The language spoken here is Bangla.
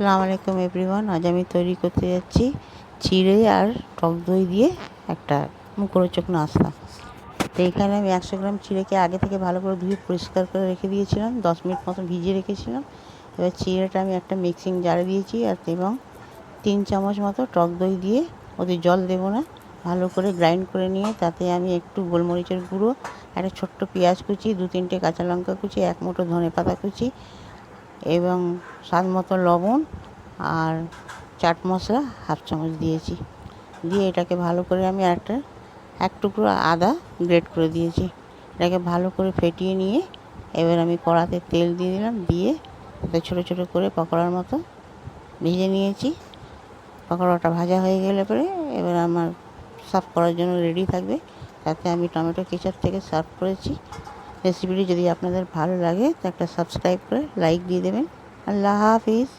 আসসালামু আলাইকুম এভরিওয়ান। আজ আমি তৈরি করতে যাচ্ছি চিড়ে আর টক দই দিয়ে একটা মুখরোচক নাস্তা। তো এখানে আমি 100 গ্রাম চিড়েকে আগে থেকে ভালো করে ধুয়ে পরিষ্কার করে রেখে দিয়েছিলাম, 10 মিনিট মতো ভিজিয়ে রেখেছিলাম। এবার চিড়েটা আমি একটা মিক্সিং জারে দিয়েছি এবং 3 চামচ মতো টক দই দিয়ে, ওতে জল দেবো না, ভালো করে গ্রাইন্ড করে নিয়ে তাতে আমি একটু গোলমরিচের গুঁড়ো, একটা ছোট্ট পেঁয়াজ কুচি, 2-3টে কাঁচা লঙ্কা কুচি, 1 মুঠো ধনেপাতা কুচি এবং স্বাদ মতো লবণ আর চাট মশলা 1/2 চামচ দিয়েছি। দিয়ে এটাকে ভালো করে আমি এক টুকরো আদা গ্রেট করে দিয়েছি। এটাকে ভালো করে ফেটিয়ে নিয়ে এবার আমি কড়াতে তেল দিয়ে দিলাম, দিয়ে তাতে ছোটো ছোটো করে পকোড়ার মতো ভেজে নিয়েছি। পকোড়াটা ভাজা হয়ে গেলে পরে এবার আমার সার্ভ করার জন্য রেডি থাকবে। তাতে আমি টমেটো কেচাপ থেকে সার্ভ করেছি। রেসিপিটি যদি আপনাদের ভালো লাগে তো একটা সাবস্ক্রাইব করে লাইক দিয়ে দেবেন। আল্লাহ হাফিজ।